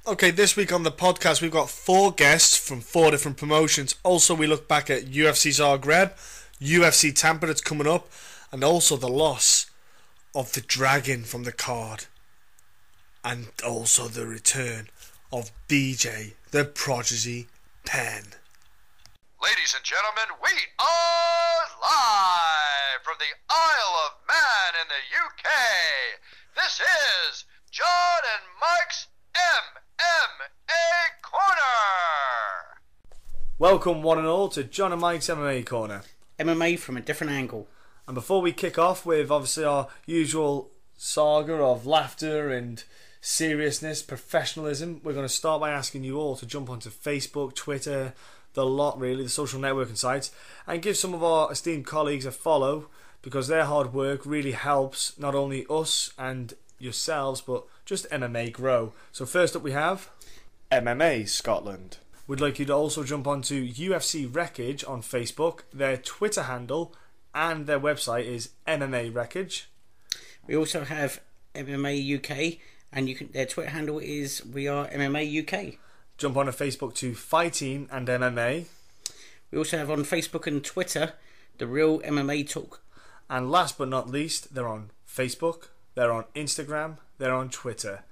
Okay, this week on the podcast we've got 4 guests from 4 different promotions. Also, we look back at UFC Zagreb, UFC Tampa that's coming up, and also the loss of the Dragon from the card. And also the return of BJ, the Prodigy Penn. Ladies and gentlemen, we are live from the Isle of Man in the UK. This is John and Mike's MMA Corner. Welcome one and all to John and Mike's MMA Corner. MMA from a different angle. And before we kick off with obviously our usual saga of laughter and seriousness, professionalism, we're going to start by asking you all to jump onto Facebook, Twitter, the lot really, the social networking sites, and give some of our esteemed colleagues a follow, because their hard work really helps not only us and yourselves but just MMA grow. So first up we have MMA Scotland. We'd like you to also jump onto UFC Wreckage on Facebook. Their Twitter handle and their website is MMA Wreckage. We also have MMA UK, and their Twitter handle is We Are MMA UK. Jump on to Facebook to Fighting and MMA. We also have on Facebook and Twitter The Real MMA Talk. And last but not least, they're on Facebook, they're on Instagram, they're on Twitter.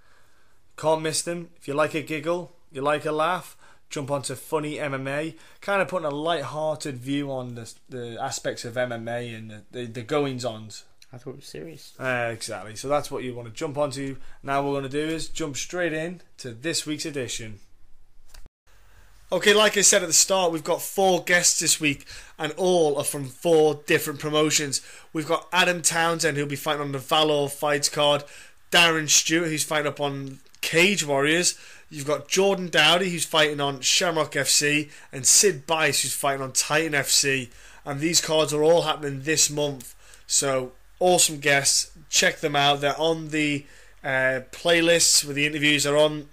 Can't miss them. If you like a giggle, you like a laugh, jump onto Funny MMA, kind of putting a light-hearted view on the aspects of MMA and the goings-ons. I thought it was serious. Exactly. So that's what you want to jump onto. Now what we're going to do is jump straight in to this week's edition. Okay, like I said at the start, we've got 4 guests this week, and all are from 4 different promotions. We've got Adam Townsend, who'll be fighting on the Valor Fights card, Darren Stewart, who's fighting up on Cage Warriors, you've got Jordan Dowdy, who's fighting on Shamrock FC, and Sid Bice, who's fighting on Titan FC, and these cards are all happening this month, so awesome guests, check them out. They're on the playlists with the interviews, they're on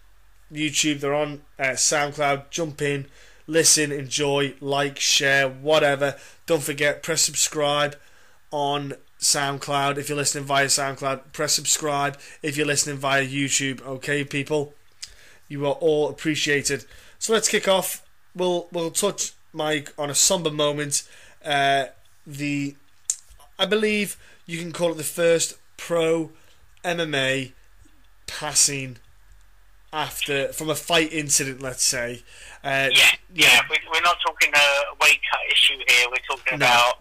YouTube, they're on SoundCloud. Jump in, listen, enjoy, like, share, whatever. Don't forget, press subscribe on SoundCloud. If you're listening via SoundCloud, press subscribe if you're listening via YouTube. Okay, people, you are all appreciated. So let's kick off. We'll touch, Mike, on a somber moment. I believe you can call it the first pro MMA passing from a fight incident, let's say. We're not talking a weight cut issue here. We're talking about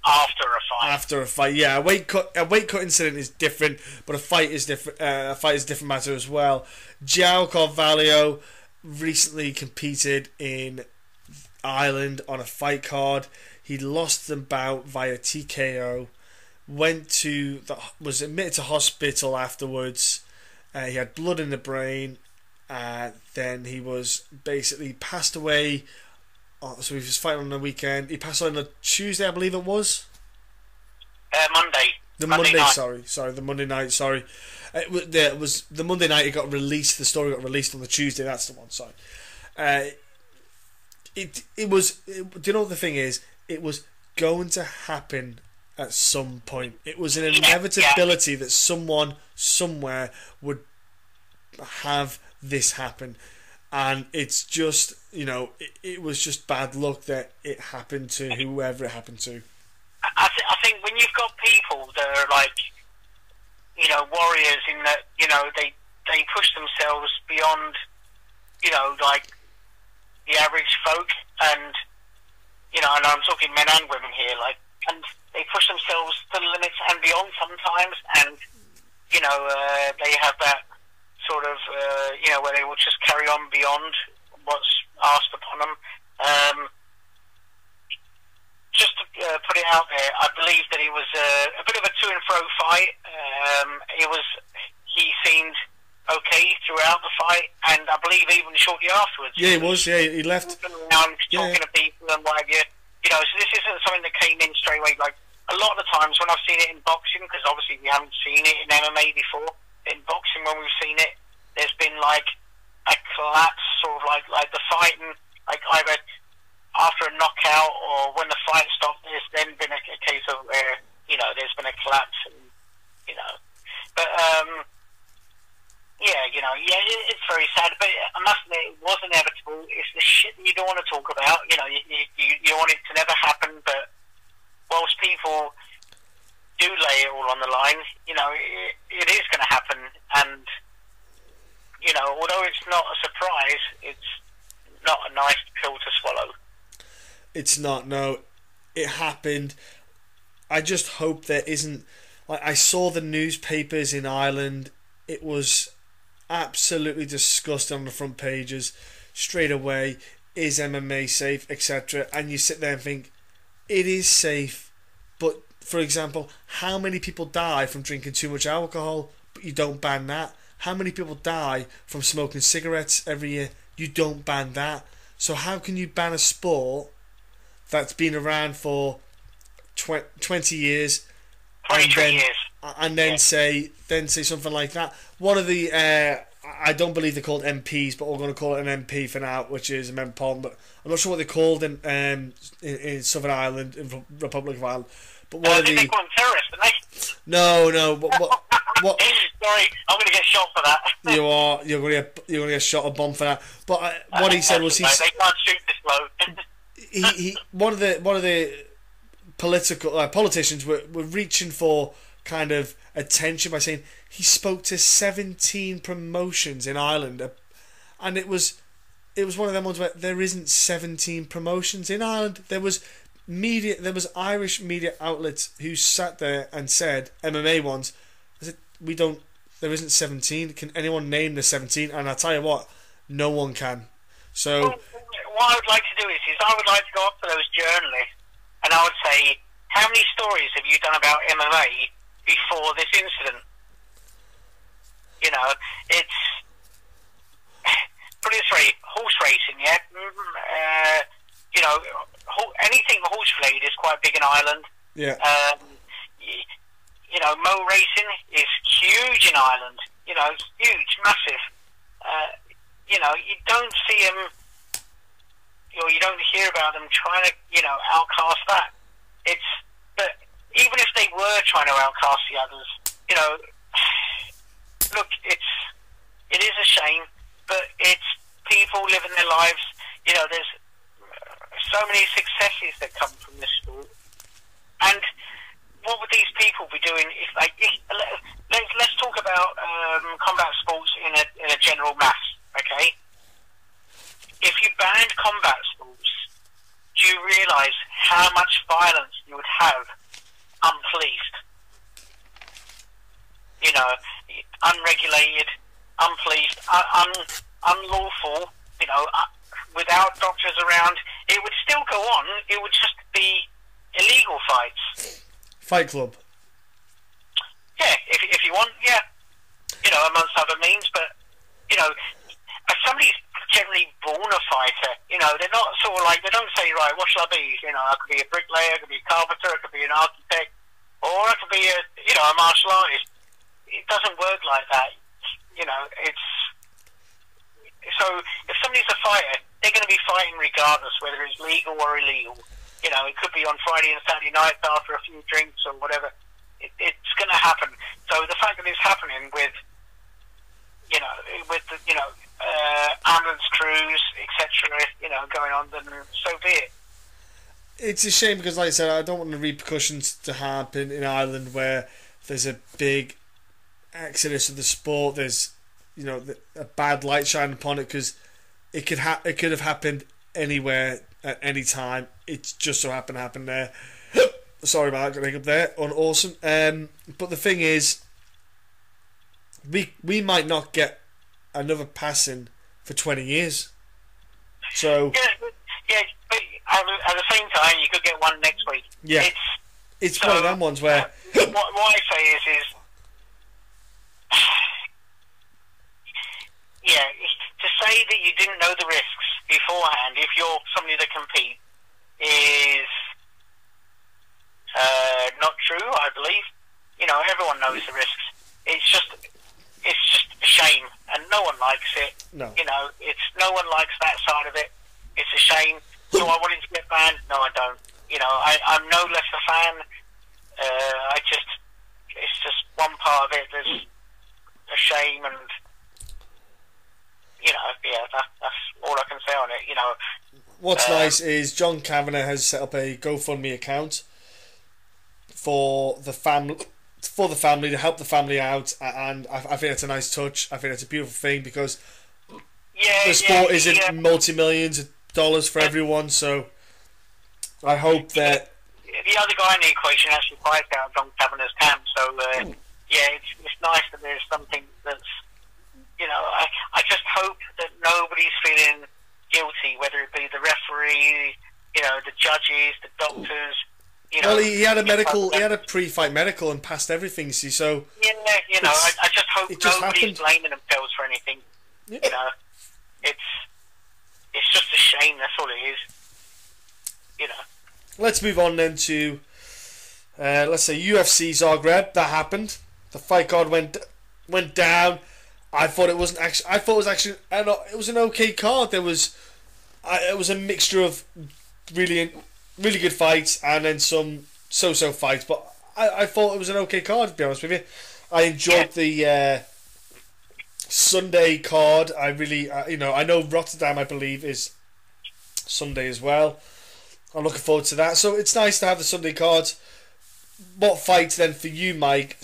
after a fight. After a fight, yeah. A weight cut incident is different, but a fight is different. A fight is a different matter as well. Joao Carvalho recently competed in Ireland on a fight card. He lost the bout via TKO. Was admitted to hospital afterwards. He had blood in the brain. Then he was basically passed away. So he was fighting on the weekend. He passed away on a Tuesday, I believe it was. Monday. The Monday night. The Monday night. It was the Monday night. It got released. The story got released on the Tuesday. That's the one. Sorry. It was. Do you know what the thing is? It was going to happen at some point. It was an inevitability that someone somewhere would have this happen, and it's just, it was just bad luck that it happened to whoever it happened to. I think when you've got people that are like, warriors in that, they push themselves beyond, like the average folk, and and I'm talking men and women here, like, and they push themselves to the limits and beyond sometimes, and they have that sort of where they will just carry on beyond what's asked upon them. Just to put it out there, I believe that it was a bit of a to and fro fight. He seemed okay throughout the fight, and I believe even shortly afterwards. Yeah, he was. Yeah, he left. Around talking to people and what have you. So this isn't something that came in straight away. Like a lot of the times when I've seen it in boxing, because obviously we haven't seen it in MMA before. In boxing, when we've seen it, there's been like a collapse, sort of like the fighting, like either after a knockout or when the fight stopped. There's then been a case of where there's been a collapse, and but It's very sad, but I must admit, it was inevitable. It's the shit that you don't want to talk about. You want it to never happen, but whilst people do lay it all on the line, it is going to happen. And, although it's not a surprise, it's not a nice pill to swallow. It's not, no. It happened. I just hope there isn't... I saw the newspapers in Ireland. It was absolutely disgusting on the front pages straight away. Is MMA safe, etc.? And you sit there and think, it is safe. But, for example, how many people die from drinking too much alcohol, but you don't ban that? How many people die from smoking cigarettes every year? You don't ban that. So how can you ban a sport that's been around for 20 years 23 years. And then say something like that? One of the I don't believe they're called MPs, but we're going to call it an MP for now, which is a member of Parliament. But I'm not sure what they're called in Southern Ireland, in Republic of Ireland. But one of the... They call them terrorists, don't they? No. What? Sorry, I'm going to get shot for that. You're going to get shot a bomb for that. But what he said was they can't shoot this low. One of the politicians were reaching for kind of attention by saying he spoke to 17 promotions in Ireland, and it was one of them ones where there isn't 17 promotions in Ireland. There was Irish media outlets who sat there and said, MMA ones, I said, there isn't 17. Can anyone name the 17? And I tell you what, no one can. So what I would like to do is I would like to go up to those journalists and I would say, how many stories have you done about MMA before this incident? It's put it this way, horse racing, yeah. Anything horse related is quite big in Ireland. Yeah. Mow racing is huge in Ireland. It's huge, massive. You don't see them, or you don't hear about them trying to, outcast that. But even if they were trying to outcast the others, look, it is a shame, but it's people living their lives. There's so many successes that come from this sport, and what would these people be doing if let's talk about combat sports in a general mass, okay? If you banned combat sports, do you realise how much violence you would have unpoliced? Unregulated, unpoliced, unlawful, without doctors around. It would still go on. It would just be illegal fights. Fight club. Yeah, if you want, yeah. Amongst other means, but, as somebody's generally born a fighter, they're not sort of like, they don't say, right, what shall I be? I could be a bricklayer, I could be a carpenter, I could be an architect, or I could be a martial artist. It doesn't work like that. It's... So, if somebody's a fighter, they're going to be fighting regardless, whether it's legal or illegal. It could be on Friday and Saturday nights after a few drinks or whatever. It's going to happen. So the fact that it's happening with ambulance crews, etc., going on, then so be it. It's a shame because, like I said, I don't want the repercussions to happen in Ireland where there's a big exodus of the sport. There's, a bad light shining upon it, because it could have happened anywhere at any time. It just so happened there. Sorry about that, got a hiccup there. Awesome. But the thing is, we might not get another passing for 20 years. So yeah, but at the same time, you could get one next week. Yeah, it's one of them ones where what I say is yeah, to say that you didn't know the risks beforehand, if you're somebody that compete, is not true, I believe. Everyone knows the risks. It's just a shame, and no one likes it. No. No one likes that side of it. It's a shame. Do I want it to get banned? No, I don't. I'm no less a fan. It's just one part of it that's a shame, and yeah, that's all I can say on it. You know, What's nice is John Kavanagh has set up a GoFundMe account for the family to help the family out, and I think it's a nice touch. I think it's a beautiful thing because the sport isn't multi-millions of dollars for everyone. So I hope that the other guy in the equation actually fights out of John Kavanagh's camp. So it's nice that there's something that's, you know, I just hope that nobody's feeling guilty, whether it be the referee, you know, the judges, the doctors. You know, well, he had a pre-fight medical and passed everything. See, so yeah, you know, I just hope nobody's blaming themselves for anything. Yeah. You know, it's just a shame. That's all it is. You know. Let's move on then to let's say UFC Zagreb. That happened. The fight card went down. I thought it wasn't actually. I thought it was actually. It was an okay card. It was a mixture of really good fights and then some so-so fights. But I thought it was an okay card, to be honest with you. I enjoyed the Sunday card. I really, I know Rotterdam, I believe, is Sunday as well. I'm looking forward to that. So it's nice to have the Sunday cards. What fights then for you, Mike,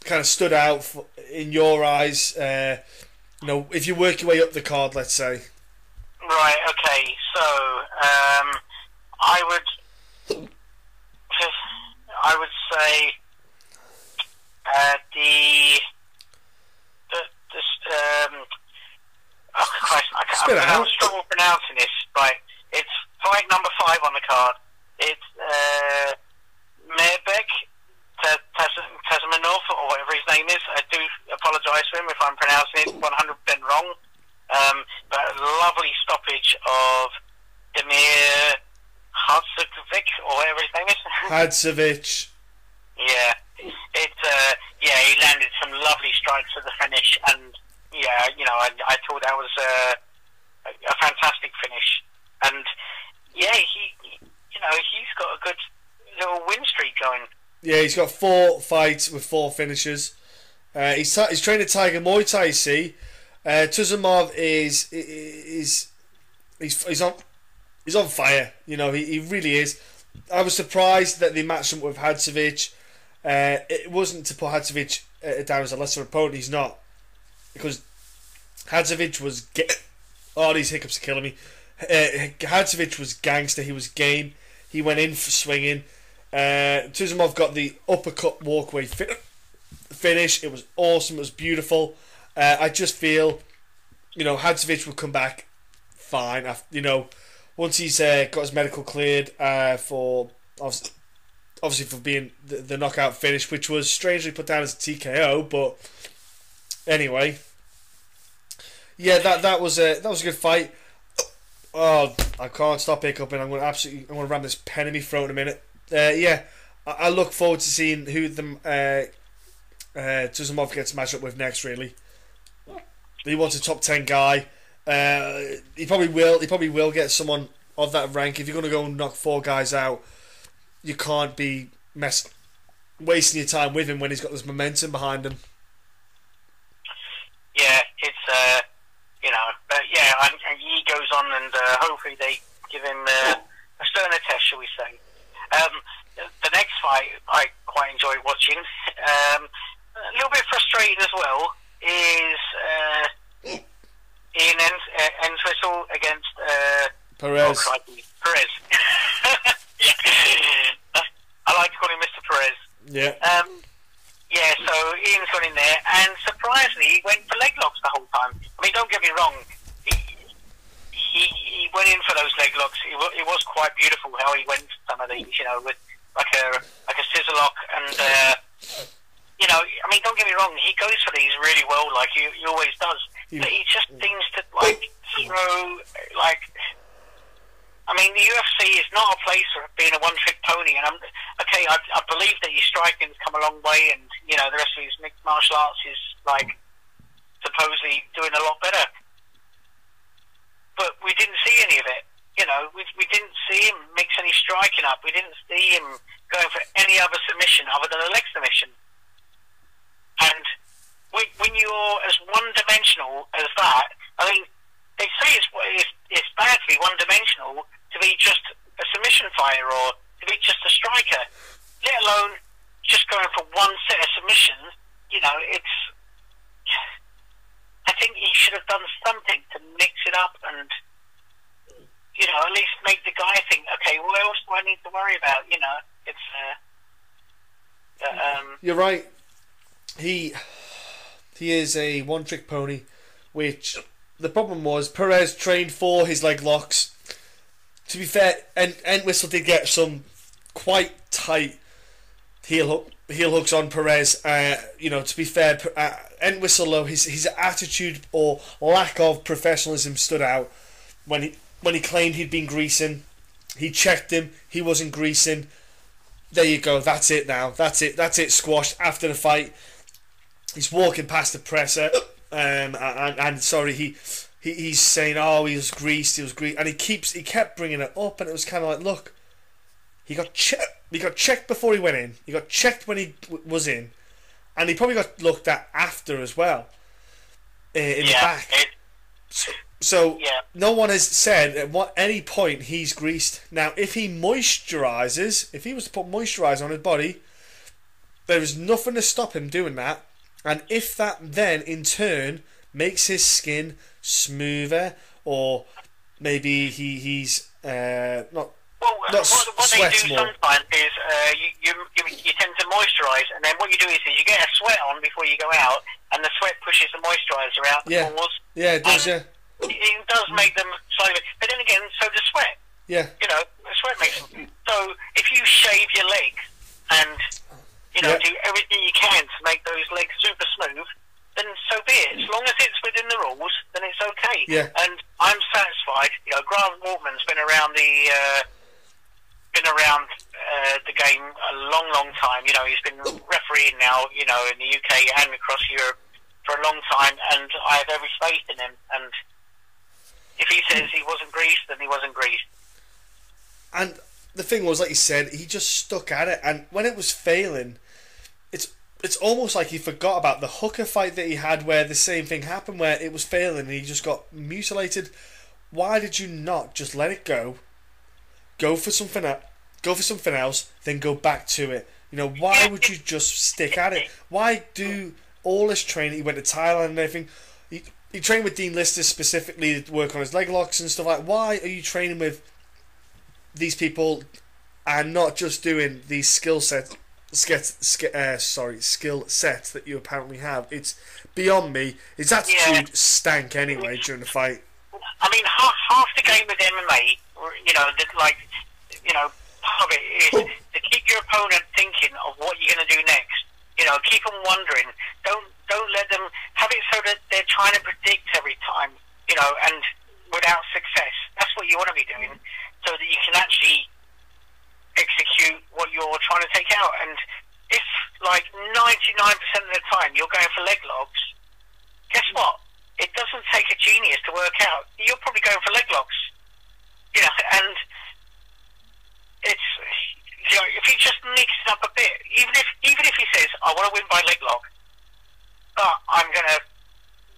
kind of stood out in your eyes? If you work your way up the card, let's say. Right. Okay. So I would say oh Christ, I'm struggling pronouncing this. Right. It's fight number 5 on the card. It's Mirbek Tasmanov, or whatever his name is. I do apologise to him if I'm pronouncing it 100% wrong. But a lovely stoppage of Mir Hadzovic, or whatever his name is. Hadzovic. Yeah. He landed some lovely strikes at the finish, and I thought that was a fantastic finish. And he's got a good little win streak going. Yeah, he's got 4 fights with 4 finishes. He's trained at Tiger Muay Thai. See, Tuzumov he's on fire. You know, he really is. I was surprised that they matched him with Hadzovic. It wasn't to put Hadzovic down as a lesser opponent. He's not, because Hadzovic was. These hiccups are killing me. Hadzovic was gangster. He was game. He went in for swinging. Tuzumov got the uppercut walkway finish. It was awesome. It was beautiful. I just feel, Hadzovic will come back fine. Once he's got his medical cleared for obviously for being the knockout finish, which was strangely put down as a TKO. But anyway, yeah, that was a good fight. Oh, I can't stop hiccuping. I'm going to ram this pen in my throat in a minute. I look forward to seeing who the Tuzumov gets matched up with next. Really, he wants a top 10 guy. He probably will get someone of that rank. If you're going to go and knock 4 guys out, you can't be wasting your time with him when he's got this momentum behind him. Yeah, it's but yeah, and he goes on, and hopefully they give him a sterner test, shall we say. The next fight I quite enjoyed watching, a little bit frustrating as well, is Ian Entwistle against Perez. Perez. I like to call him Mr. Perez. Yeah. So Ian's gone in there, and surprisingly, he went for leg locks the whole time. I mean, don't get me wrong. He went in for those leg locks. It was quite beautiful how he went for some of these, with like a scissor lock, and I mean, don't get me wrong. He goes for these really well, like he always does. But he just seems to throw I mean, the UFC is not a place for being a one-trick pony, and I believe that his striking's come a long way, and the rest of his mixed martial arts is supposedly doing a lot better. But we didn't see any of it. We didn't see him mix any striking up. We didn't see him going for any other submission other than a leg submission. And when you're as one-dimensional as that, I mean, fighter or to be just a striker, let alone just going for one set of submissions. You know, I think he should have done something to mix it up and, you know, at least make the guy think, okay, what else do I need to worry about? You know, it's... You're right. He is a one-trick pony, which the problem was Perez trained for his leg locks. To be fair, Entwistle did get some quite tight heel hooks on Perez. You know, to be fair, Entwistle, though, his attitude or lack of professionalism stood out when he claimed he'd been greasing. He checked him. He wasn't greasing. There you go. That's it now. That's it. Squashed after the fight. He's walking past the presser, and sorry, he's saying, oh, he was greased, and he kept bringing it up, and it was kind of like, look, he got checked before he went in, he got checked when he was in, and he probably got looked at after as well, in the back. So no one has said at any point he's greased. Now, if he was to put moisturiser on his body, there is nothing to stop him doing that. And if that then, in turn, makes his skin smoother, or maybe he's not what they do more. sometimes is you tend to moisturise, and then what you do is you get a sweat on before you go out, and the sweat pushes the moisturiser out the pores. Yeah, it does, It does make them slightly, but then again, so does sweat. Yeah. You know, the sweat makes them. So if you shave your leg and, you know, do everything you can to make those legs super smooth, then so be it. As long as it's within the rules, then it's okay. Yeah. And I'm satisfied. You know, Grant Waltman's been around the game a long, long time. You know, he's been refereeing now, you know, in the UK and across Europe for a long time, and I have every faith in him. And if he says he wasn't greased, then he wasn't greased. And the thing was, like you said, he just stuck at it, and when it was failing, it's almost like he forgot about the hooker fight that he had, where the same thing happened, where it was failing and he just got mutilated. Why did you not just let it go for something else, then go back to it? You know, why would you just stick at it? Why do all this training? He went to Thailand and everything. He trained with Dean Lister specifically to work on his leg locks and stuff like that. Why are you training with these people and not just doing these skill sets that you apparently have? It's beyond me. His attitude stank anyway during the fight. I mean, half the game with MMA, you know, part of it is to keep your opponent thinking of what you're going to do next. You know, keep them wondering. Don't let them have it so that they're trying to predict every time, you know, and without success. That's what you want to be doing, so that you can actually execute what you're trying to take out. And if, like, 99% of the time you're going for leg locks, guess what? It doesn't take a genius to work out. You're probably going for leg locks. You know, and it's... You know, if he just mixes it up a bit, even if he says, I want to win by leg lock, but I'm going to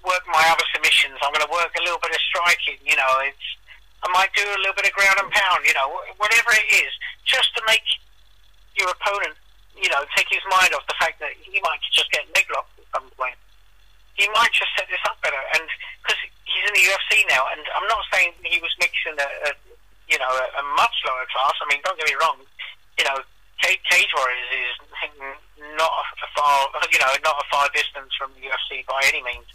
work my other submissions, I'm going to work a little bit of striking, you know, I might do a little bit of ground and pound, you know, whatever it is, just to make your opponent, you know, take his mind off the fact that he might just get leg locked at some point. He might just set this up better, and because he's in the UFC now, and I'm not saying he was mixing a much lower class. I mean, don't get me wrong. You know, Cage Warriors is not a far distance from the UFC by any means.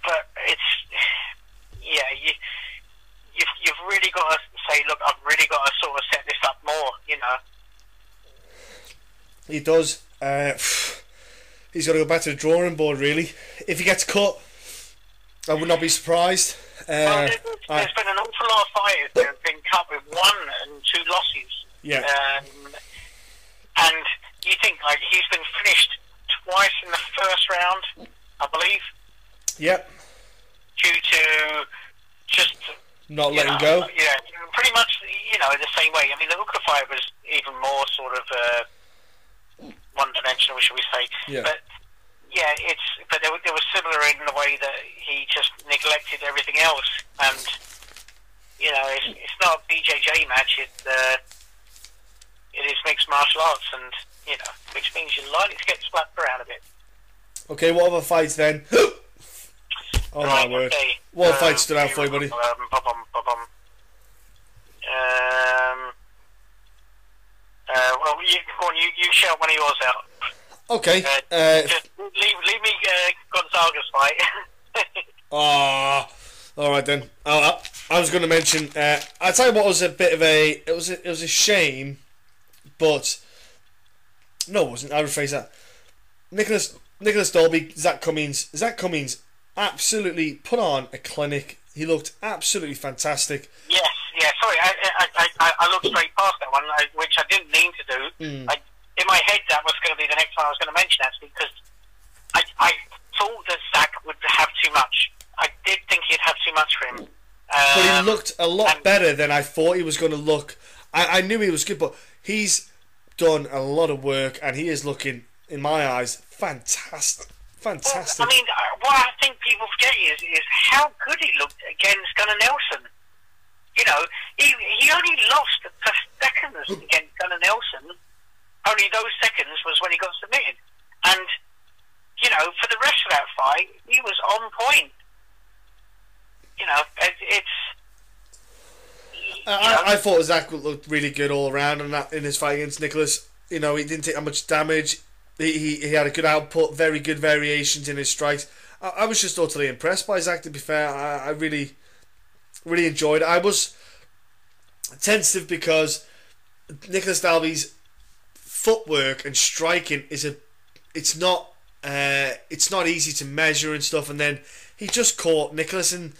But it's, you've really got to say, look, I've really got to sort of set this up more, you know. He does. He's got to go back to the drawing board, really. If he gets cut, I would not be surprised. Well, there's been an awful lot of fighters that have been cut with 1 and 2 losses. Yeah. And you think, like, he's been finished twice in the first round, I believe. Yep. Due to just... not letting go. Yeah, pretty much, you know, the same way. I mean, the hooker fight was even more sort of one-dimensional, shall we say. Yeah. But, yeah, but there was similar in the way that he just neglected everything else. And, you know, it's not a beat BJJ match, it is mixed martial arts, and which means you're likely to get slapped around a bit. Okay, what other fights then? Oh right, my word! Okay. What fight stood out for you, buddy? Well, go on. You shout one of yours out. Okay. Just leave me Gonzaga's fight. All right then. I was going to mention. I tell you what was a bit of a. It was a shame, but no, it wasn't. I rephrase that. Nicholas Dolby, Zach Cummings. Zach Cummings absolutely put on a clinic. He looked absolutely fantastic. Yes. Yeah. Sorry, I looked straight past that one, which I didn't mean to do. In my head, that was going to be the next one I was going to mention, actually, because I thought that Zach would have too much. I did think he'd have too much for him. But he looked a lot better than I thought he was going to look. I knew he was good, but he's done a lot of work, and he is looking, in my eyes, fantastic. Fantastic. Well, I mean, what I think people forget is how good he looked against Gunnar Nelson. He only lost for seconds against Gunnar Nelson. Only those seconds was when he got submitted. And, for the rest of that fight, he was on point. I thought Zach looked really good all around in his fight against Nicholas. He didn't take that much damage. He had a good output, very good variations in his strikes. I was just totally impressed by Zach, to be fair. I really, really enjoyed it. I was tentative because Nicholas Dalby's footwork and striking it's not easy to measure and stuff, and then he just caught Nicholas, and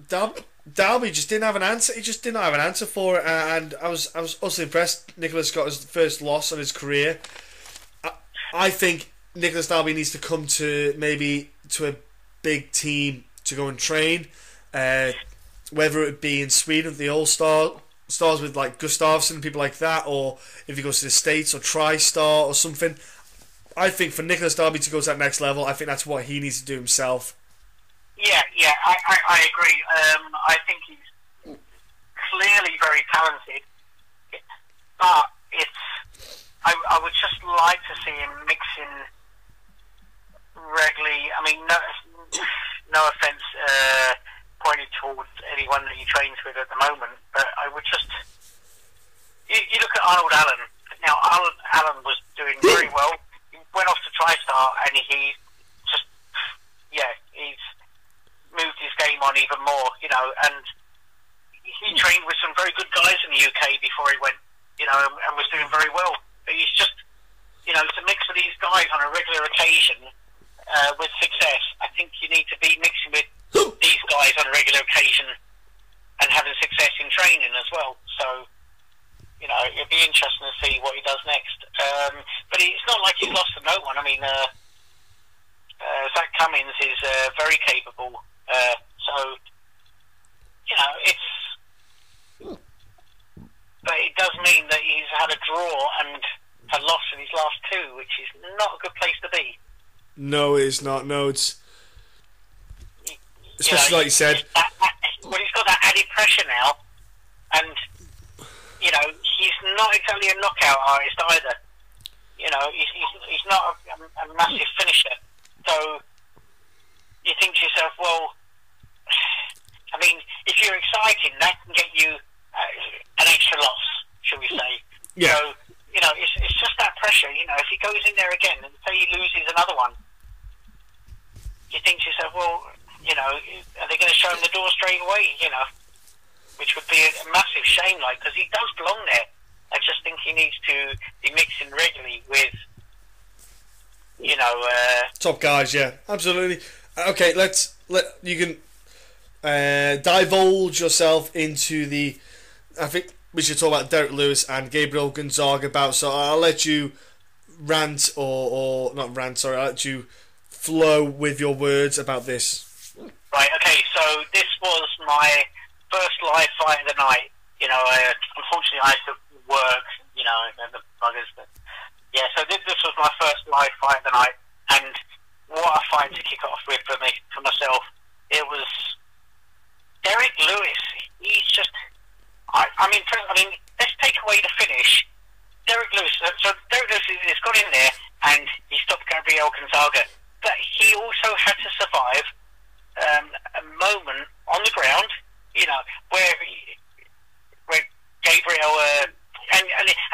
Dalby just didn't have an answer. He just didn't have an answer for it, and I was also impressed. Nicholas got his first loss of his career. I think Nicholas Dalby needs to come to a big team to go and train, whether it be in Sweden with the stars with like Gustafsson and people like that, or if he goes to the States or TriStar or something. I think for Nicholas Dalby to go to that next level, I think that's what he needs to do himself. Yeah, I agree. I think he's clearly very talented, but I would just like to see him mixing regularly. I mean, no offense pointed towards anyone that he trains with at the moment, but I would just... You look at Arnold Allen. Now, Arnold Allen was doing very well. He went off to TriStar, and he's moved his game on even more, and he trained with some very good guys in the UK before he went, and was doing very well. But he's just, to mix with these guys on a regular occasion with success, I think you need to be mixing with these guys on a regular occasion and having success in training as well. So, it'd be interesting to see what he does next. But it's not like he's lost to no one. I mean, Zach Cummings is very capable. So, but it does mean that he's had a draw and a loss in his last two, which is not a good place to be. No, it is not. No, it's... Especially like you said. He's got that added pressure now, and, he's not exactly a knockout artist either. He's not a massive finisher. So, you think to yourself, well, I mean, if you're exciting, that can get you an extra loss, shall we say. Yeah. So, it's just that pressure. If he goes in there again and say he loses another one, you think to yourself, well, are they going to show him the door straight away? Which would be a massive shame, because he does belong there. I just think he needs to be mixing regularly with, top guys, yeah, absolutely. Okay, you can divulge yourself into the... I think we should talk about Derek Lewis and Gabriel Gonzaga bout, so I'll let you rant, or not rant, sorry, I'll let you flow with your words about this. Right, okay, so this was my first live fight of the night. Unfortunately I had to work, the buggers, but yeah, so this was my first live fight of the night, and what a fight to kick off with for myself. It was Derek Lewis. He's just, I let's take away the finish. Derek Lewis. So Derek Lewis has gone in there and he stopped Gabriel Gonzaga, but he also had to survive a moment on the ground, where Gabriel and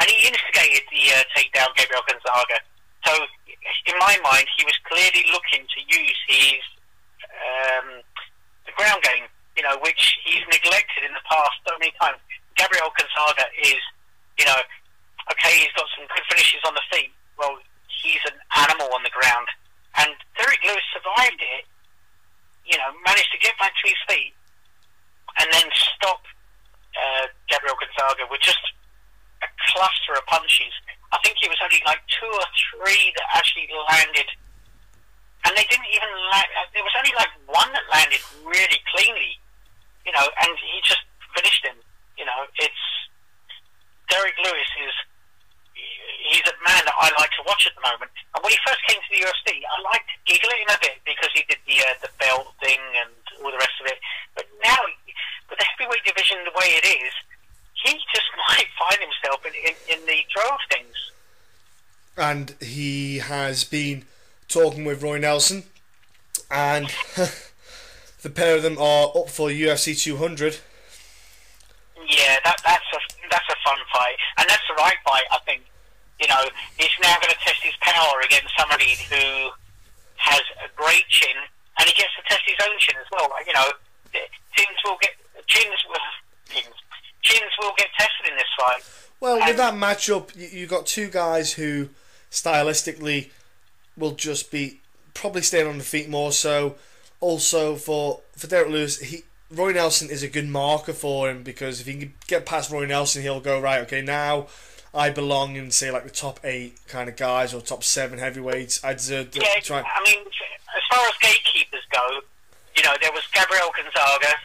he instigated the takedown, Gabriel Gonzaga. So in my mind, he was clearly looking to use his the ground game, which he's neglected in the past so many times. Gabriel Gonzaga is, okay, he's got some good finishes on the feet. Well, he's an animal on the ground. And Derek Lewis survived it, managed to get back to his feet and then stop Gabriel Gonzaga with just a cluster of punches. I think it was only like 2 or 3 that actually landed. And they didn't even land. There was only like 1 that landed really cleanly, and he just finished him. It's Derek Lewis he's a man that I like to watch at the moment. And when he first came to the UFC, I liked to giggle at him a bit because he did the belt thing and all the rest of it. But now, with the heavyweight division the way it is, he just might find himself in the throw of things. And he has been talking with Roy Nelson, and the pair of them are up for UFC 200. Yeah, that's a fun fight, and that's the right fight, I think. He's now going to test his power against somebody who has a great chin, and he gets to test his own chin as well. Chins will get tested in this fight. Well, with that matchup, you got 2 guys who stylistically will just be probably staying on the feet more so. Also, for Derek Lewis, Roy Nelson is a good marker for him, because if he can get past Roy Nelson, he'll go, right, okay, now I belong in, say, like the top 8 kind of guys, or top 7 heavyweights. I deserve to try. As far as gatekeepers go, there was Gabriel Gonzaga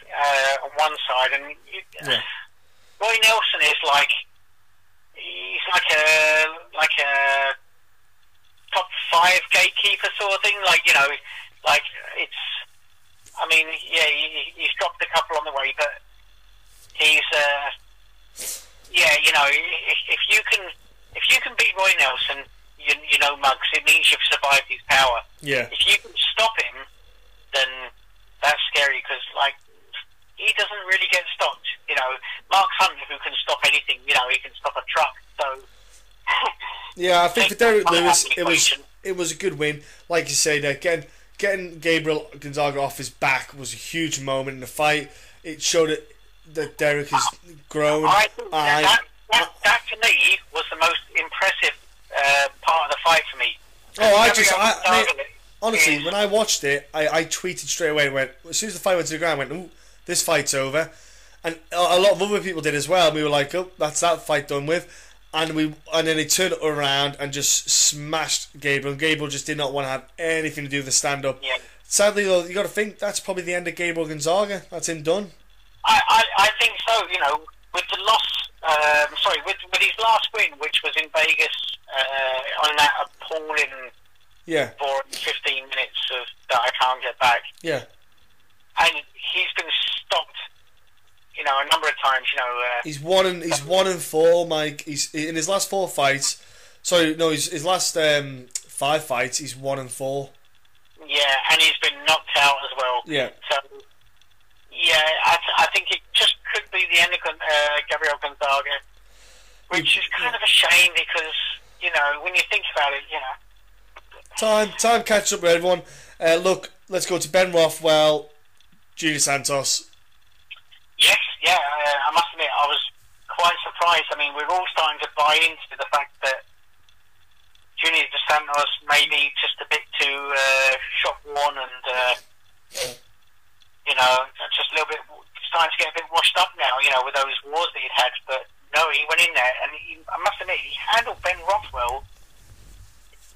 on one side, and Roy Nelson is he's like a top 5 gatekeeper sort of thing. He's dropped a couple on the way, but he's if you can beat Roy Nelson, Muggs, it means you've survived his power. Yeah. If you can stop him, then that's scary, because he doesn't really get stopped. Mark Hunt, who can stop anything, he can stop a truck. So yeah, I think for Derek Lewis, it was a good win. Like you say, there getting Gabriel Gonzaga off his back was a huge moment in the fight. It showed that Derek has grown. I think that to me was the most impressive part of the fight for me. Honestly, when I watched it, I tweeted straight away and went, as soon as the fight went to the ground, I went, ooh, this fight's over. And a lot of other people did as well. And we were like, oh, that's that fight done with. And then he turned it around and just smashed Gabriel. And Gabriel just did not want to have anything to do with the stand-up. Yeah. Sadly, though, you got to think that's probably the end of Gabriel Gonzaga. That's him done. I think so. With the loss, with his last win, which was in Vegas, on that appalling 4 and 15 minutes that I can't get back. Yeah. And he's been stopped, a number of times. He's 1-4, Mike. He's in his last 4 fights. Sorry, no, his last 5 fights. He's 1-4. Yeah, and he's been knocked out as well. Yeah. So, yeah, I think it just could be the end of Gabriel Gonzaga, which is kind of a shame because when you think about it, Time catch up with everyone. Look, let's go to Ben Rothwell, Junior Santos. Yes, yeah, I must admit, I was quite surprised. I mean, we're all starting to buy into the fact that Junior Dos Santos may be just a bit too shot-worn and, just a little bit, starting to get a bit washed up now, with those wars that he'd had. But no, he went in there, and I must admit, he handled Ben Rothwell.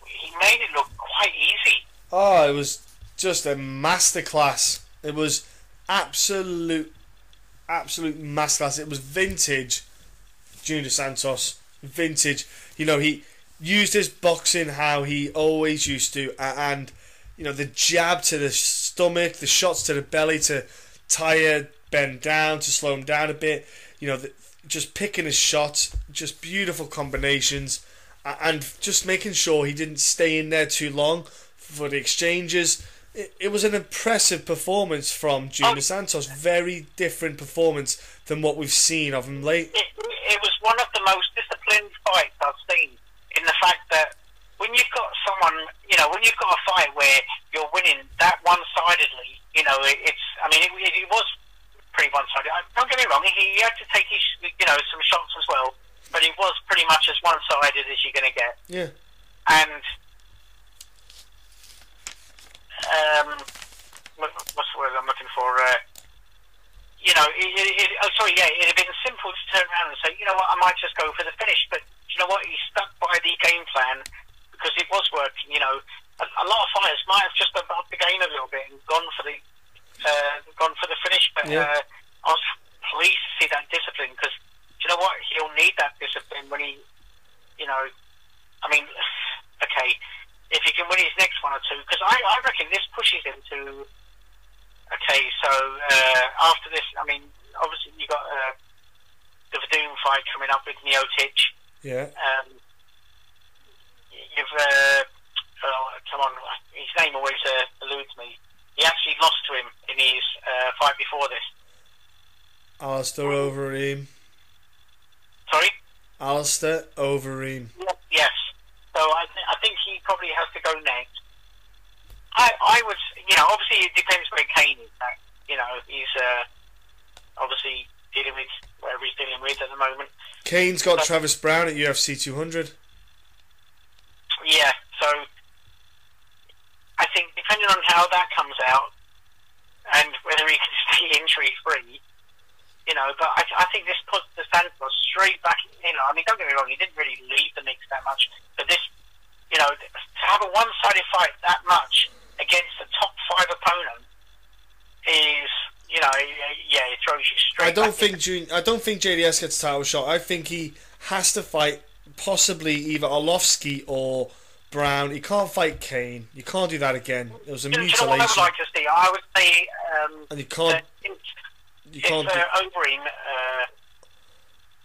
He made it look quite easy. Oh, it was just a masterclass. It was absolute masterclass. It was vintage Junior Dos Santos. Vintage. He used his boxing how he always used to, and the jab to the stomach, the shots to the belly to tire Ben down, to slow him down a bit. just picking his shots, just beautiful combinations, and just making sure he didn't stay in there too long for the exchanges. It was an impressive performance from Junior Santos. Very different performance than what we've seen of him late. It was one of the most disciplined fights I've seen, in the fact that when you've got someone, when you've got a fight where you're winning that one-sidedly, it was pretty one-sided. Don't get me wrong, he had to take his, some shots as well, but it was pretty much as one-sided as you're going to get. Yeah. And what's the word I'm looking for? It'd have been simple to turn around and say, you know what, I might just go for the finish. But you know what, he stuck by the game plan because it was working. A lot of fighters might have just upped the game a little bit and gone for the finish. But I was pleased to see that discipline, because you know what, he'll need that discipline when he, okay, if he can win his next one or two, because I reckon this pushes him to. Okay, so after this, obviously you got the Verdun fight coming up with Miocic. Yeah. You've come on, his name always eludes me. He actually lost to him in his fight before this. Alistair Overeem. Sorry? Alistair Overeem. Yes. So I think he probably has to go next. I would, obviously it depends where Kane is at. He's obviously dealing with whatever he's dealing with at the moment. Kane's got Travis Brown at UFC 200. Yeah, so I think depending on how that comes out and whether he can stay injury-free, but I think this puts the Santos straight back, don't get me wrong, he didn't really lead the mix that much, but this, to have a one-sided fight that much against a top 5 opponent is, it throws you straight. I don't think JDS gets a title shot. I think he has to fight possibly either Arlovsky or Brown. He can't fight Kane. You can't do that again. It was a mutilation. You know what I would like to see? I would say. And you can't. Overeem.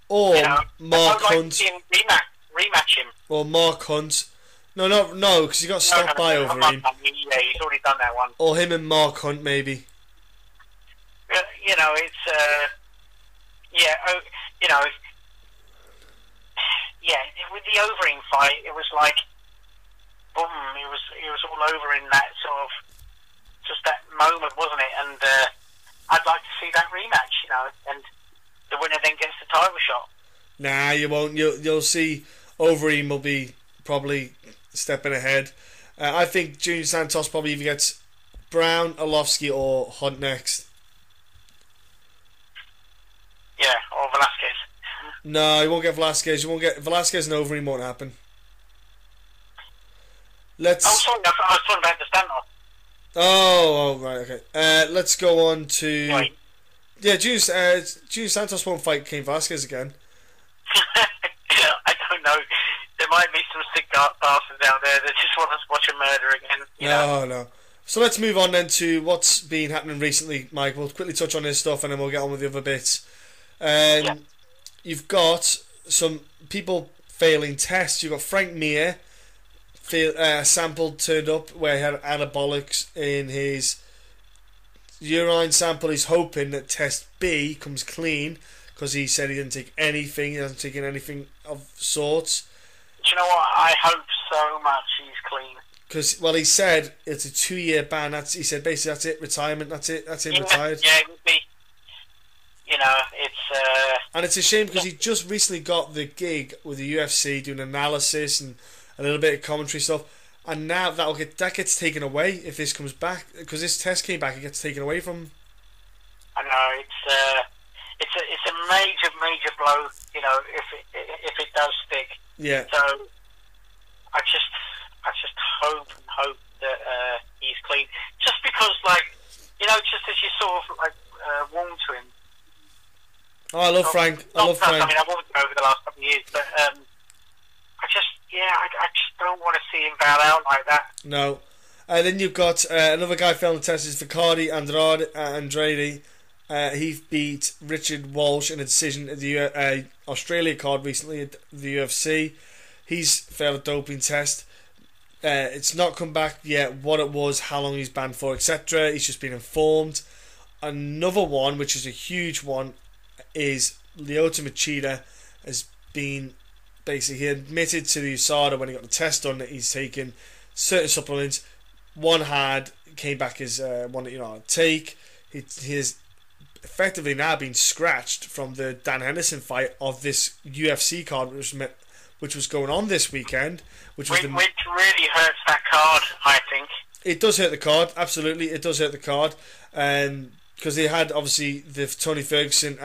Or Mark I'd like Hunt. To see him rematch him. Or Mark Hunt. No, because he got stopped by Overeem. Yeah, he's already done that one. Or him and Mark Hunt, maybe. With the Overeem fight, it was like, boom, it was all over in that sort of, just that moment, wasn't it? And I'd like to see that rematch, and the winner then gets the title shot. Nah, you won't. You'll see Overeem will be probably stepping ahead. I think Junior Santos probably either gets Brown, Arlovsky, or Hunt next. Yeah, or Velasquez. No, he won't get Velasquez. You won't get Velasquez and Overeem. Won't happen. Sorry, I was talking about the Santos. Oh, right, okay. Let's go on to. Right. Yeah, Junior Santos won't fight Cain Velasquez again. I don't know. There might be some sick bastards out there that just want us to watch a murder again. No. So let's move on then to what's been happening recently, Mike. We'll quickly touch on this stuff and then we'll get on with the other bits. You've got some people failing tests. You've got Frank Mir, sample turned up where he had anabolics in his urine sample. He's hoping that test B comes clean because he said he didn't take anything. He hasn't taken anything of sorts. Do you know what? I hope so much he's clean. Because, he said it's a 2-year ban. He said basically that's it, retirement. That's it. That's him retired. Yeah, it would be. It's. And it's a shame because he just recently got the gig with the UFC doing analysis and a little bit of commentary stuff, and now that gets taken away if this comes back, because this test came back. It gets taken away from him. I know it's a major blow. If it does stick. Yeah. So I just hope that he's clean. Just because, just as you sort of warmed to him. Oh, I love Frank. I love Frank. I mean, I've warmed him over the last couple of years, but I just don't want to see him bow out like that. No. Then you've got another guy failing the test is Vicardi Andrade. He beat Richard Walsh in a decision at the Australia card recently at the UFC. He's failed a doping test. It's not come back yet what it was, how long he's banned for, etc. He's just been informed. Another one, which is a huge one, is Joao Machida has been basically, he admitted to the USADA when he got the test done that he's taken certain supplements. One came back as one that you're not to take. He has effectively now been scratched from the Dan Henderson fight of this UFC card, which was going on this weekend, which really hurts that card. I think it does hurt the card. Absolutely, it does hurt the card, because they had obviously the Tony Ferguson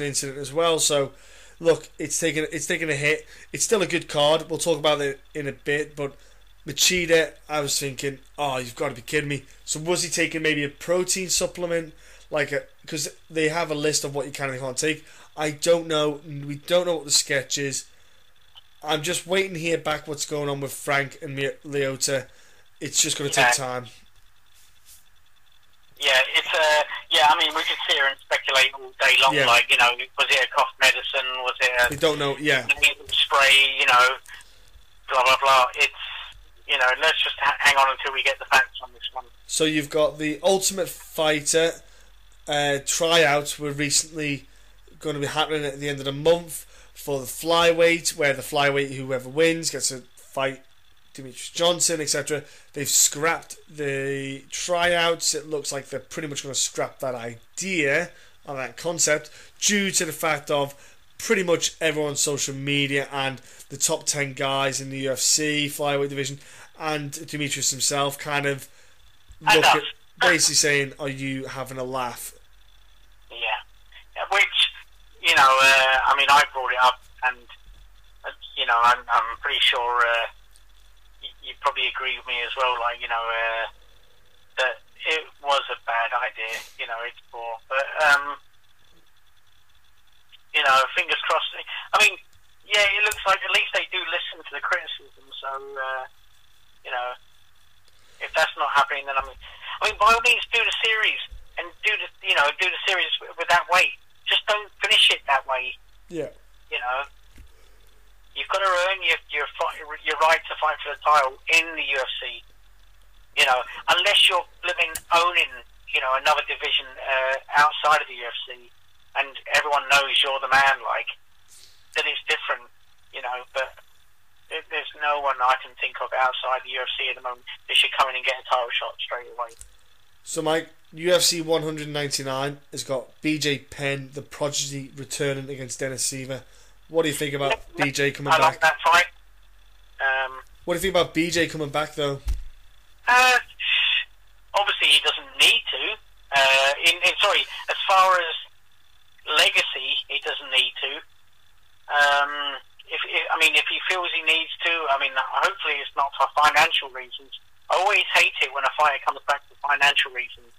incident as well. So, look, it's taken a hit. It's still a good card. We'll talk about it in a bit, but Machida, I was thinking, oh, you've got to be kidding me. So was he taking maybe a protein supplement, because they have a list of what you can and can't take? I don't know. We don't know what the sketch is. I'm just waiting to hear back what's going on with Frank and Leota. It's just going to take time. Yeah, I mean, we could sit here and speculate all day long. Yeah. Like, was it a cough medicine? Was it a... We don't know. Yeah. Spray? Blah blah blah. It's let's just hang on until we get the facts on this one. So you've got the Ultimate Fighter tryouts were recently going to be happening at the end of the month for the flyweight, where the flyweight, whoever wins gets to fight Demetrius Johnson, etc. They've scrapped the tryouts. It looks like they're pretty much going to scrap that idea or that concept due to the fact of pretty much everyone on social media and the top 10 guys in the UFC flyweight division and Demetrius himself kind of look at basically saying, are you having a laugh? Yeah, which, I mean, I brought it up, and, I'm pretty sure you probably agree with me as well, that it was a bad idea, it's poor, but, fingers crossed. I mean, yeah, it looks like at least they do listen to the criticism, so, if that's not happening, then I mean, by all means, do the series, and do the series with that weight. Just don't finish it that way. Yeah. You've got to earn your right to fight for the title in the UFC. Unless you're living owning, another division outside of the UFC, and everyone knows you're the man, then it's different. But there's no one I can think of outside the UFC at the moment that should come in and get a title shot straight away. So, Mike, UFC 199 has got BJ Penn, the Prodigy, returning against Dennis Seaver. What do you think about BJ coming back? I like that fight. What do you think about BJ coming back, though? Obviously, he doesn't need to. As far as legacy, he doesn't need to. If he feels he needs to, hopefully it's not for financial reasons. I always hate it when a fighter comes back for financial reasons,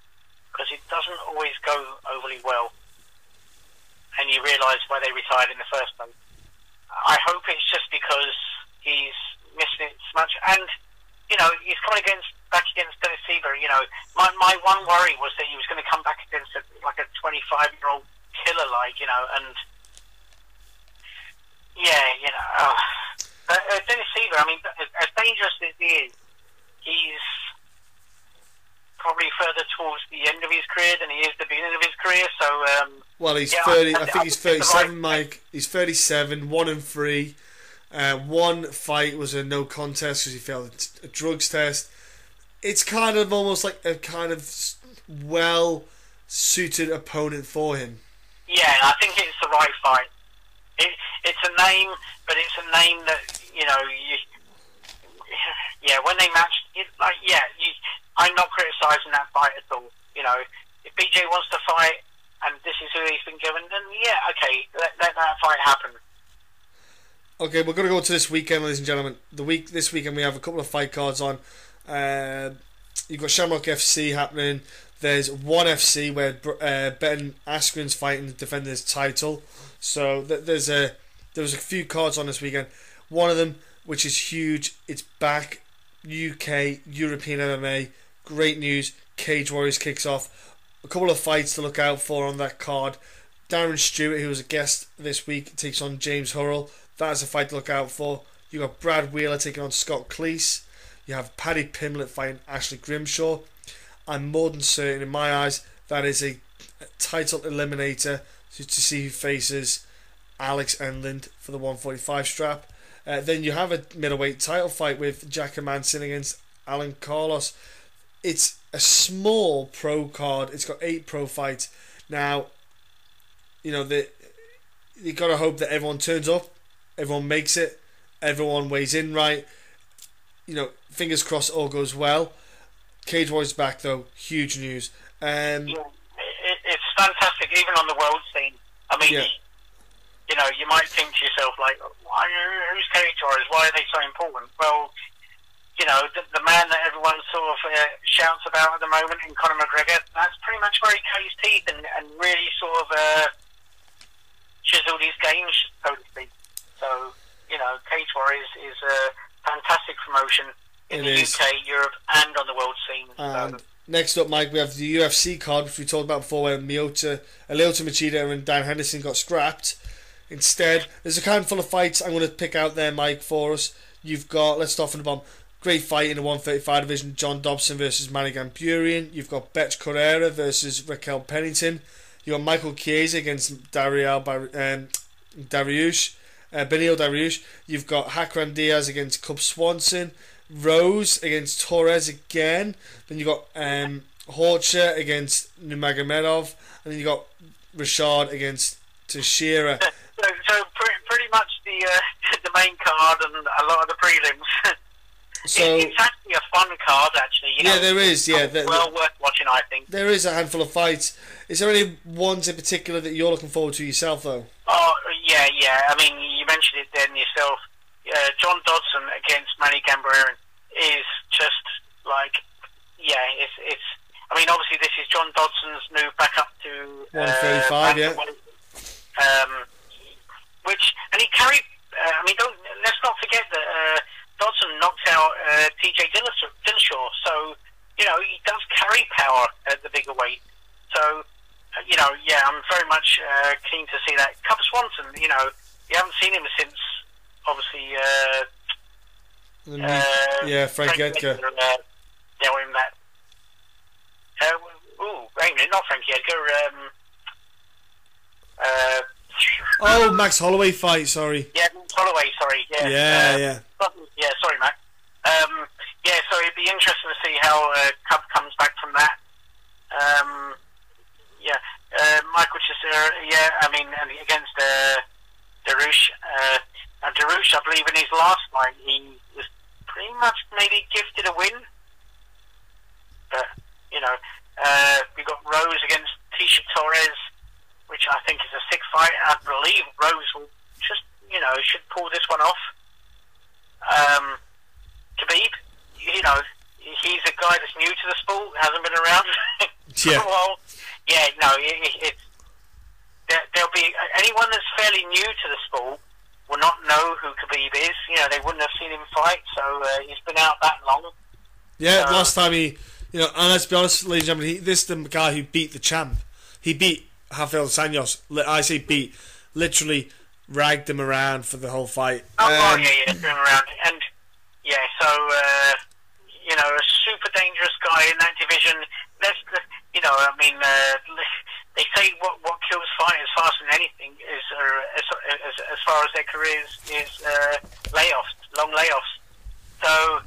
because it doesn't always go overly well, and you realise why they retired in the first place. I hope it's just because he's missing it so much, and he's coming back against Dennis Seaver. My one worry was that he was going to come back against a 25-year-old killer, and but Dennis Seaver, as dangerous as he is, he's probably further towards the end of his career than he is the beginning of his career. So, well, he's 30. I think he's 37, Mike. He's 37, 1-3. One fight was a no contest because he failed a drugs test. It's kind of almost like a kind of well-suited opponent for him. Yeah, I think it's the right fight. It's a name, but it's a name that when they matched, I'm not criticising that fight at all. If BJ wants to fight and this is who he's been given, then let that fight happen. Okay, we're going to go to this weekend, ladies and gentlemen. This weekend we have a couple of fight cards on. You've got Shamrock FC happening. There's ONE FC where Ben Askren's fighting to defend his title. So there was a few cards on this weekend. One of them, which is huge, it's back. UK, European MMA. Great news. Cage Warriors kicks off a couple of fights to look out for on that card. Darren Stewart, who was a guest this week, takes on James Hurrell. That's a fight to look out for. You got Brad Wheeler taking on Scott Cleese. You have Paddy Pimblett fighting Ashley Grimshaw. I'm more than certain, in my eyes, that is a title eliminator to see who faces Alex Enland for the 145 strap. Then you have a middleweight title fight with Jack Hermansson against Alan Carlos. It's a small pro card. It's got 8 pro fights. Now, you know, you got to hope that everyone turns up, everyone makes it, everyone weighs in right. You know, fingers crossed all goes well. Cage Warriors back though, huge news. It's fantastic, even on the world scene. I mean, you know, you might think to yourself, like, who's Cage Warriors? Why are they so important? Well, you know, the man that everyone sort of shouts about at the moment in Conor McGregor, that's pretty much where he cut his teeth and really sort of chiseled his game, so to speak. So, you know, Cage Warriors is a fantastic promotion in the UK, Europe, and on the world scene. And next up, Mike, we have the UFC card, which we talked about before, where Lyoto Machida and Dan Henderson got scrapped. Instead, there's a handful of fights I'm going to pick out there, Mike, for us. You've got, let's start from the bottom, great fight in the 135 division, John Dobson versus Manny Gamburian. You've got Betch Correira versus Raquel Pennington. You've got Michael Chiesa against Benil Dariush. You've got Hakran Diaz against Cub Swanson. Rose against Torres again. Then you've got Horcher against Nurmagomedov. And then you've got Rashad against Teixeira. So pretty much the main card and a lot of the prelims. So it's actually a fun card, actually. You know, there is. Well worth watching, I think. There is a handful of fights. Is there any ones in particular that you're looking forward to yourself, though? Oh, yeah. I mean, you mentioned it then yourself. John Dodson against Manny Gamburian is just like, it's. I mean, obviously this is John Dodson's move back up to 135, and he carried. I mean, let's not forget that Dodson knocked out TJ Dillashaw, so you know he does carry power at the bigger weight. So you know, I'm very much keen to see that. Cub Swanson, you know, you haven't seen him since obviously. Frank Edgar. Him that. Wait a minute, not Frankie Edgar. Max Holloway fight. Sorry. Yeah, Max Holloway. Sorry. Yeah. Sorry, Mac. So it'd be interesting to see how Cub comes back from that. Michael Chisera. I mean, against Darush. Darush, I believe in his last fight, he was pretty much maybe gifted a win. But you know, we got Rose against Tisha Torres, which I think is a sick fight. I believe Rose will just, you know, should pull this one off. Khabib, you know, he's a guy that's new to the sport, hasn't been around for a while. There'll be anyone that's fairly new to the sport will not know who Khabib is. You know, they wouldn't have seen him fight, so he's been out that long. Yeah, last time he, you know, and let's be honest, ladies and gentlemen, this is the guy who beat the champ. He beat Rafael Santos. I say beat, literally ragged him around for the whole fight. Threw him around, and you know, a super dangerous guy in that division. You know, I mean, they say what kills fighters faster than anything is, as far as their careers, is layoffs, long layoffs. So,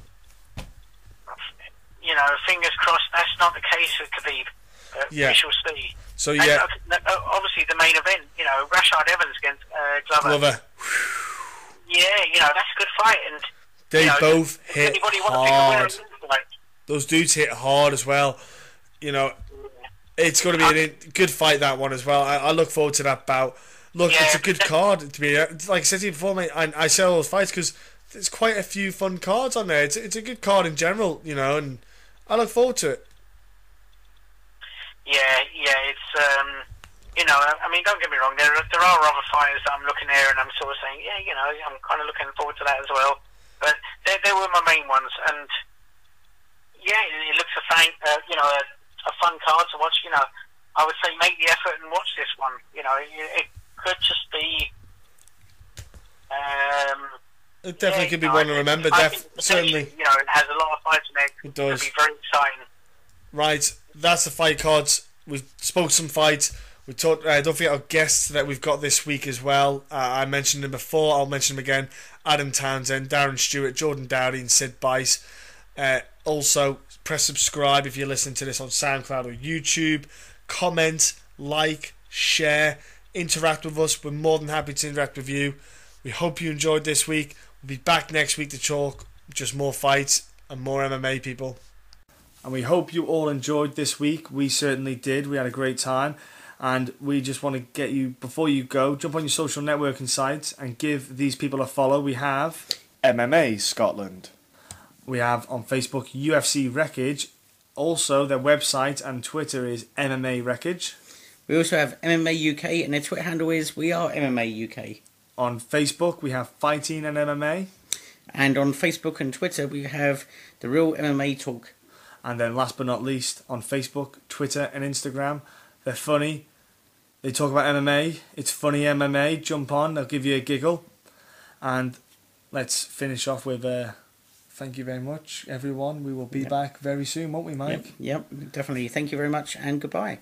you know, fingers crossed that's not the case with Khabib. We shall see. So obviously the main event, you know, Rashad Evans against Glover. Yeah, you know, that's a good fight, and they both hit anybody hard. Want to pick a winner, those dudes hit hard as well. You know, it's going to be a good fight, that one as well. I look forward to that bout. Look, it's a good card to be. Like I said to you before, mate, I say all those fights because there's quite a few fun cards on there. It's a good card in general, you know, and I look forward to it. It's you know, I mean, don't get me wrong. There are other fighters that I'm looking there, and I'm sort of saying, you know, I'm kind of looking forward to that as well. But they were my main ones, and it looks a a fun card to watch. I would say make the effort and watch this one. It could just be. It definitely could be one to remember. Certainly. It has a lot of fights in it. It does. It'll be very exciting. Right, that's the fight cards. We've spoke some fights. We talked. Don't forget our guests that we've got this week as well. I mentioned them before. I'll mention them again. Adam Townsend, Darren Stewart, Jordan Dowdy, and Sid Bice. Also, press subscribe if you're listening to this on SoundCloud or YouTube. Comment, like, share, interact with us. We're more than happy to interact with you. We hope you enjoyed this week. We'll be back next week to talk just more fights and more MMA, people. And we hope you all enjoyed this week. We certainly did. We had a great time. And we just want to get you, before you go, jump on your social networking sites and give these people a follow. We have MMA Scotland. We have on Facebook UFC Wreckage. Also, their website and Twitter is MMA Wreckage. We also have MMA UK, and their Twitter handle is We Are MMA UK. On Facebook, we have Fighting and MMA. And on Facebook and Twitter, we have The Real MMA Talk. And then last but not least, on Facebook, Twitter and Instagram. They're funny. They talk about MMA. It's funny MMA. Jump on. They'll give you a giggle. And let's finish off with thank you very much, everyone. We will be back very soon, won't we, Mike? Yep, definitely. Thank you very much and goodbye.